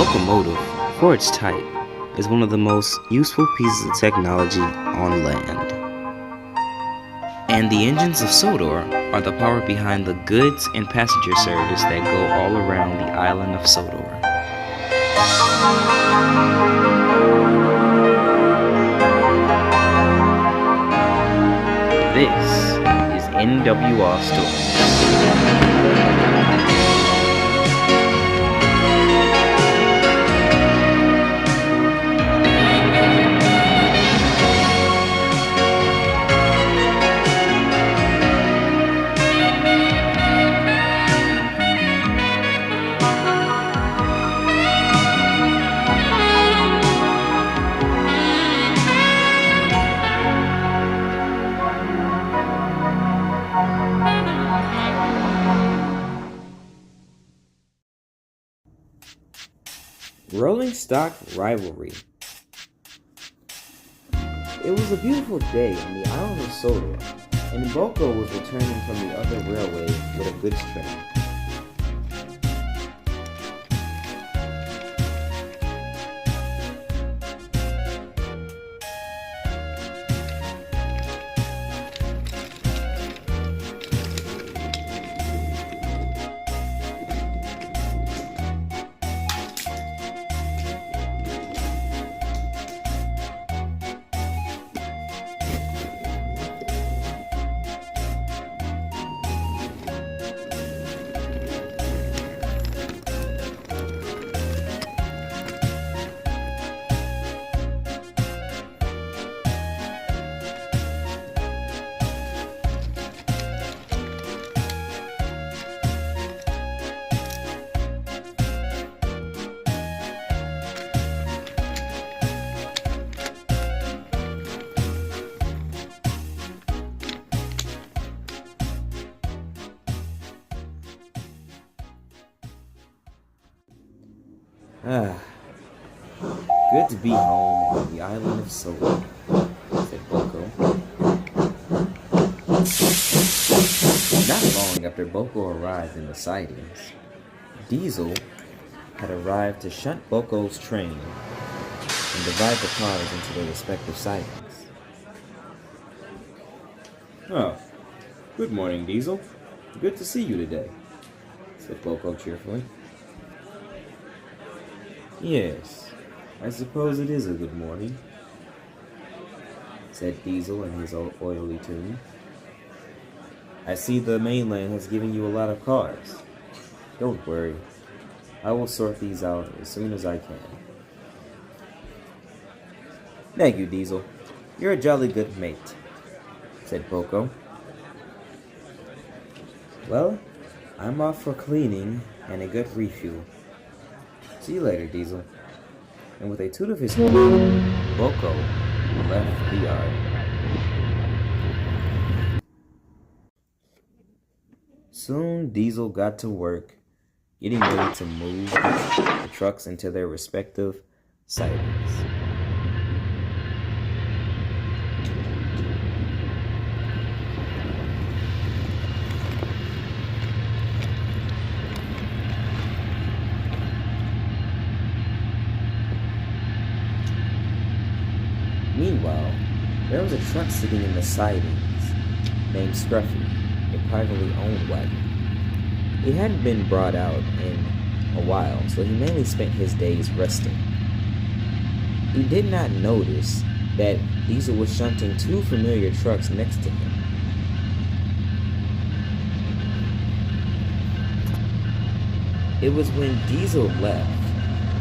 locomotive, for its type, is one of the most useful pieces of technology on land. And the engines of Sodor are the power behind the goods and passenger service that go all around the island of Sodor. This is NWR Stories. Rolling Stock Rivalry. It was a beautiful day on the island of Sodor, and Boco was returning from the other railway with a goods train. Good to be home on the island of Sodor, said Boco. Not long after Boco arrived in the sidings, Diesel had arrived to shunt Boco's train and divide the cars into their respective sidings. "Oh, good morning, Diesel. Good to see you today," said Boco cheerfully. "Yes, I suppose it is a good morning," said Diesel in his oily tune. "I see the mainland has given you a lot of cars. Don't worry, I will sort these out as soon as I can." "Thank you, Diesel. You're a jolly good mate," said Boco. "Well, I'm off for cleaning and a good refuel. See you later, Diesel." And with a toot of his horn, Boco left the yard. Soon Diesel got to work, getting ready to move the trucks into their respective sidings. Meanwhile, there was a truck sitting in the sidings named Scruffy, a privately owned wagon. He hadn't been brought out in a while, so he mainly spent his days resting. He did not notice that Diesel was shunting two familiar trucks next to him. It was when Diesel left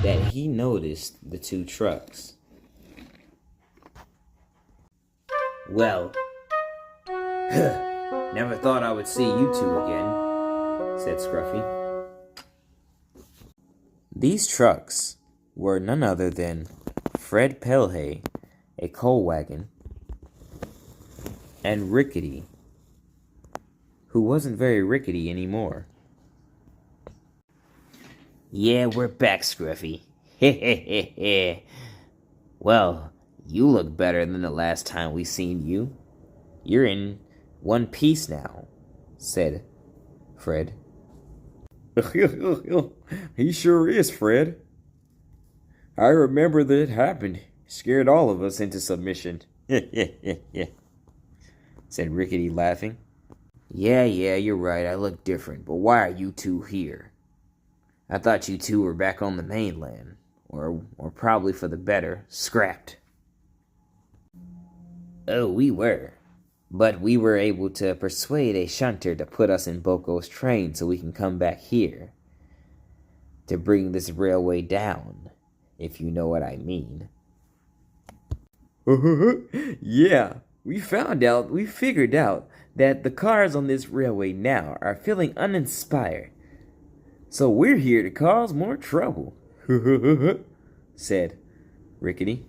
that he noticed the two trucks. "Well, never thought I would see you two again," said Scruffy. These trucks were none other than Fred Pelhay, a coal wagon, and Rickety, who wasn't very rickety anymore. "Yeah, we're back, Scruffy. Heh. Well, you look better than the last time we seen you. You're in one piece now," said Fred. He sure is, Fred. I remember that it happened. Scared all of us into submission. Said Rickety, laughing. Yeah, you're right. I look different. But why are you two here? I thought you two were back on the mainland. Or probably for the better, scrapped. Oh, we were. But we were able to persuade a shunter to put us in Boco's train so we can come back here. To bring this railway down, if you know what I mean. Yeah, we figured out that the cars on this railway now are feeling uninspired. So we're here to cause more trouble, said Rickety.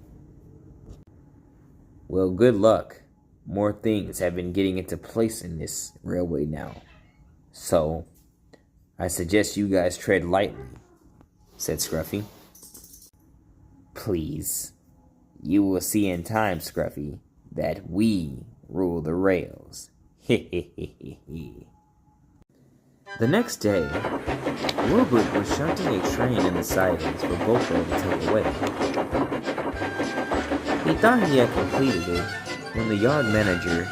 Well, good luck. More things have been getting into place in this railway now. So, I suggest you guys tread lightly, said Scruffy. Please. You will see in time, Scruffy, that we rule the rails. The next day, Wilbert was shunting a train in the sidings for Boco to take away. He thought he had completed it when the yard manager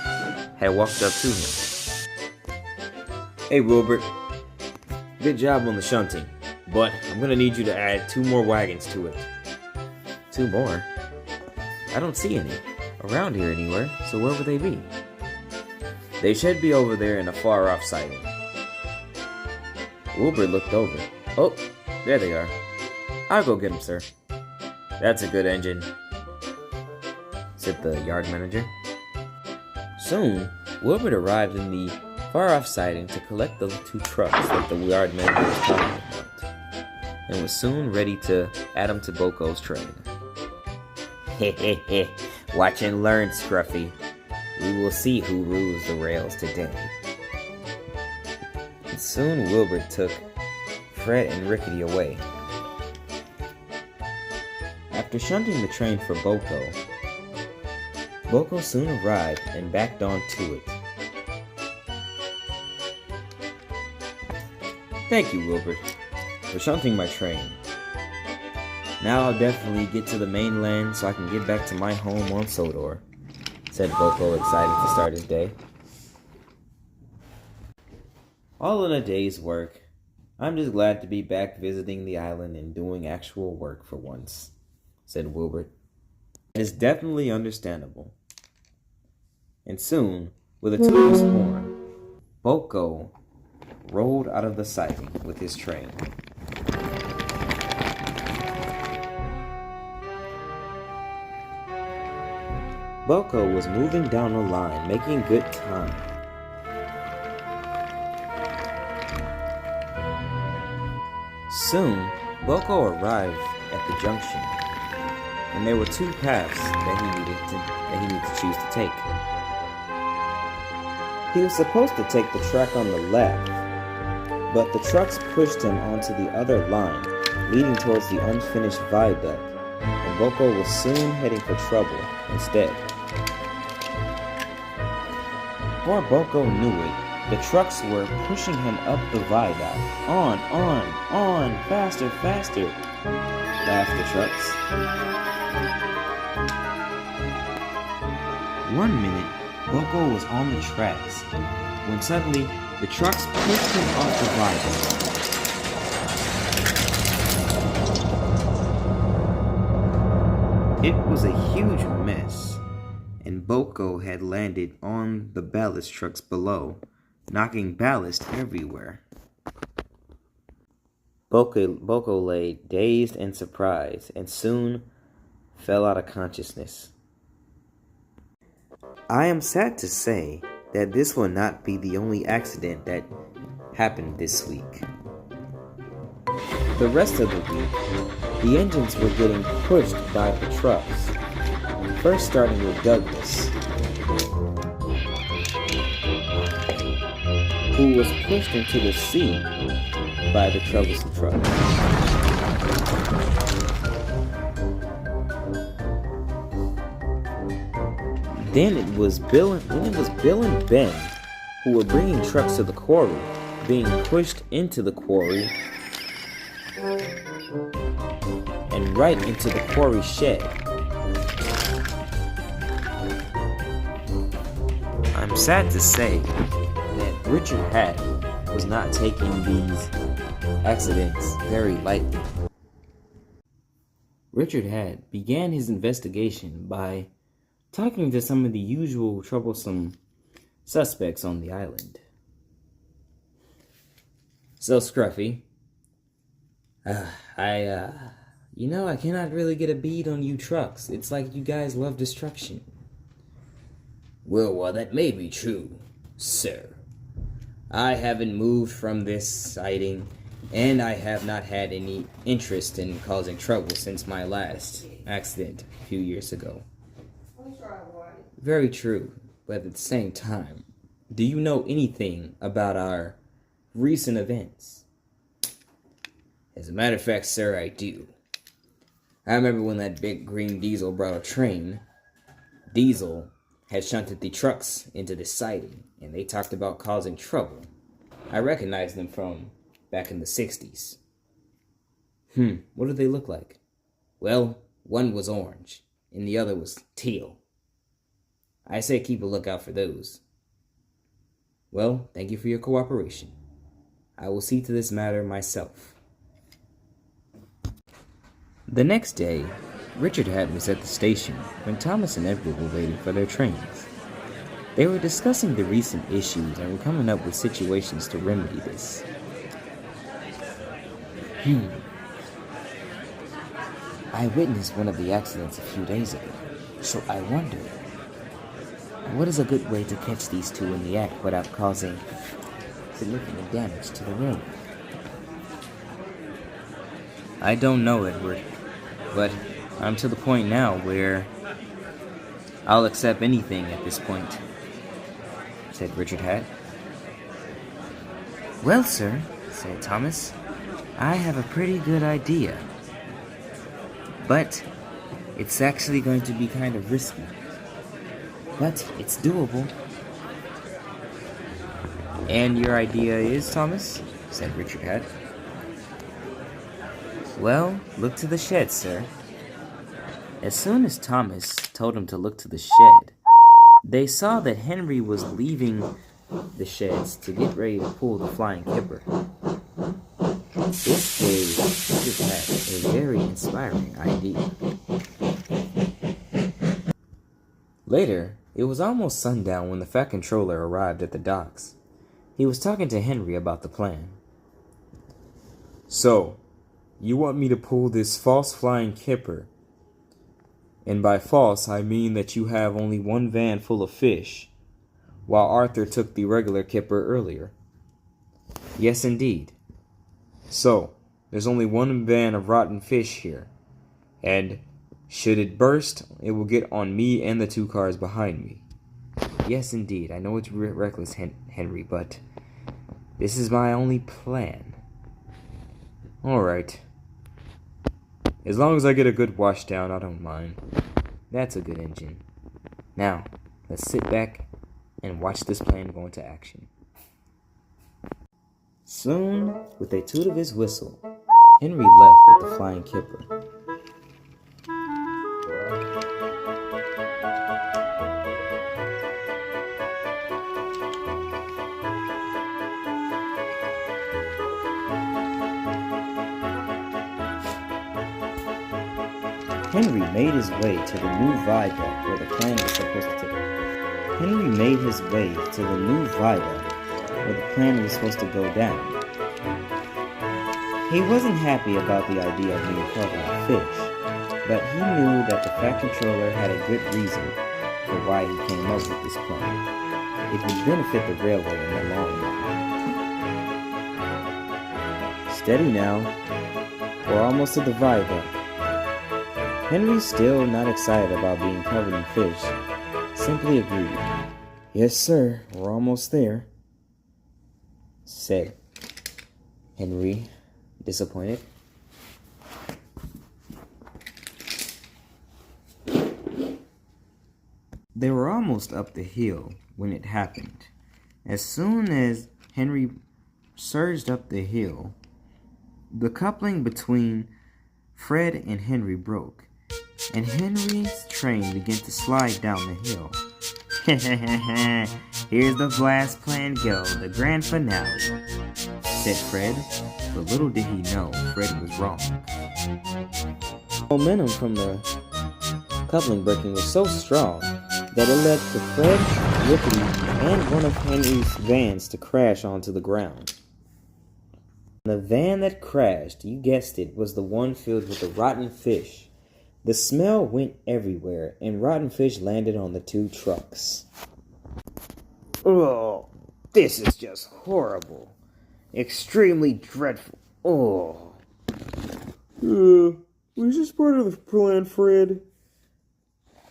had walked up to him. Hey Wilbert, good job on the shunting, but I'm gonna need you to add 2 more wagons to it. 2 more? I don't see any around here anywhere, so where would they be? They should be over there in a far-off siding. Wilbur looked over. Oh, there they are. I'll go get them, sir. That's a good engine, said the yard manager. Soon, Wilbur arrived in the far-off siding to collect the 2 trucks that the yard manager was talking about, and was soon ready to add them to Boco's train. Watch and learn, Scruffy. We will see who rules the rails today. And soon Wilbert took Fred and Rickety away. After shunting the train for Boco, Boco soon arrived and backed onto it. Thank you, Wilbert, for shunting my train. Now I'll definitely get to the mainland so I can get back to my home on Sodor, said Boco, excited to start his day. All in a day's work. I'm just glad to be back visiting the island and doing actual work for once, said Wilbert. It is definitely understandable. And soon, with a toothless horn, Boco rolled out of the siding with his train. Boco was moving down the line, making good time. Soon, Boco arrived at the junction, and there were 2 paths that he needed to choose to take. He was supposed to take the track on the left, but the trucks pushed him onto the other line, leading towards the unfinished viaduct, and Boco was soon heading for trouble instead. Before Boco knew it, the trucks were pushing him up the viaduct. On, faster, faster, laughed the trucks. 1 minute, Boco was on the tracks, when suddenly the trucks pushed him off the viaduct. It was a huge mess, and Boco had landed on the ballast trucks below, knocking ballast everywhere. Boco lay dazed and surprised, and soon fell out of consciousness. I am sad to say that this will not be the only accident that happened this week. The rest of the week, the engines were getting pushed by the trucks, first starting with Douglas, who was pushed into the sea by the troublesome truck. Then it was Bill and Ben, who were bringing trucks to the quarry, being pushed into the quarry, and right into the quarry shed. I'm sad to say that Richard Hatt was not taking these accidents very lightly. Richard Hatt began his investigation by talking to some of the usual troublesome suspects on the island. So, Scruffy, I cannot really get a bead on you trucks. It's like you guys love destruction. Well, that may be true, sir. I haven't moved from this sighting, and I have not had any interest in causing trouble since my last accident a few years ago. Very true, but at the same time, do you know anything about our recent events? As a matter of fact, sir, I do. I remember when that big green diesel brought a train. Diesel had shunted the trucks into this siding, and they talked about causing trouble. I recognized them from back in the 60s. What did they look like? Well, one was orange, and the other was teal. I say keep a lookout for those. Well, thank you for your cooperation. I will see to this matter myself. The next day, Richard Hatt was at the station when Thomas and Edward were waiting for their trains. They were discussing the recent issues and were coming up with situations to remedy this. I witnessed one of the accidents a few days ago, so I wondered, what is a good way to catch these two in the act without causing significant damage to the road? I don't know, Edward, but I'm to the point now where I'll accept anything at this point, said Richard Hatt. Well, sir, said Thomas, I have a pretty good idea, but it's actually going to be kind of risky. But it's doable. And your idea is, Thomas? Said Richard Hatt. Well, look to the shed, sir. As soon as Thomas told him to look to the shed, they saw that Henry was leaving the sheds to get ready to pull the flying kipper. This gave Richard Hatt a very inspiring idea. Later, it was almost sundown when the Fat Controller arrived at the docks. He was talking to Henry about the plan. So, you want me to pull this false flying kipper? And by false, I mean that you have only one van full of fish, while Arthur took the regular kipper earlier. Yes, indeed. So, there's only one van of rotten fish here, and should it burst, it will get on me and the two cars behind me. Yes, indeed. I know it's reckless, Henry, but this is my only plan. All right. As long as I get a good washdown, I don't mind. That's a good engine. Now, let's sit back and watch this plan go into action. Soon, with a toot of his whistle, Henry left with the flying kipper. Henry made his way to the new viaduct where the plan was supposed to go down. He wasn't happy about the idea of being caught by a fish, but he knew that the Fat Controller had a good reason for why he came up with this plan. It would benefit the railway in the long run. Steady now. We're almost at the viaduct. Henry's still not excited about being covered in fish. Simply agreed. Yes, sir, we're almost there, said Henry, disappointed. They were almost up the hill when it happened. As soon as Henry surged up the hill, the coupling between Fred and Henry broke, and Henry's train began to slide down the hill. Here's the blast plan go, the grand finale, said Fred, but little did he know Fred was wrong. Momentum from the coupling breaking was so strong that it led to Fred, Rickety, and one of Henry's vans to crash onto the ground. The van that crashed, you guessed it, was the one filled with the rotten fish. The smell went everywhere, and rotten fish landed on the two trucks. Oh, this is just horrible. Extremely dreadful. Oh. Was this part of the plan, Fred?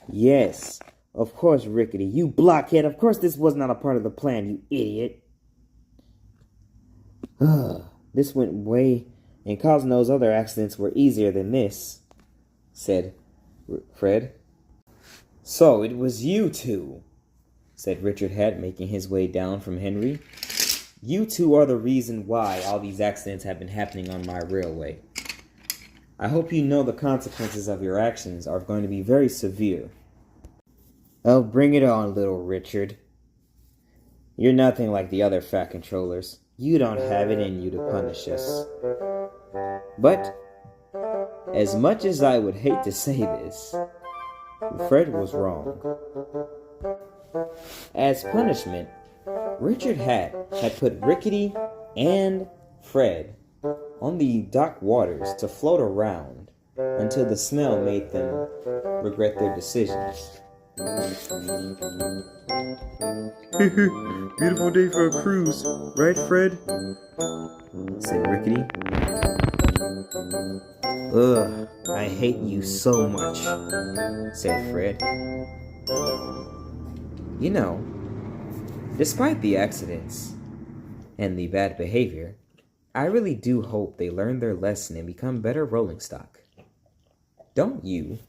Yes, of course, Rickety. You blockhead. Of course this was not a part of the plan, you idiot. This went way, and causing those other accidents were easier than this, said Fred. So it was you two, said Richard Hat, making his way down from Henry. You two are the reason why all these accidents have been happening on my railway. I hope you know the consequences of your actions are going to be very severe. Oh, bring it on, little Richard. You're nothing like the other Fat Controllers. You don't have it in you to punish us. But, as much as I would hate to say this, Fred was wrong. As punishment, Richard Hat had put Rickety and Fred on the dock waters to float around until the smell made them regret their decisions. Beautiful day for a cruise, right, Fred? Said Rickety. Ugh, I hate you so much, said Fred. You know, despite the accidents and the bad behavior, I really do hope they learn their lesson and become better rolling stock. Don't you?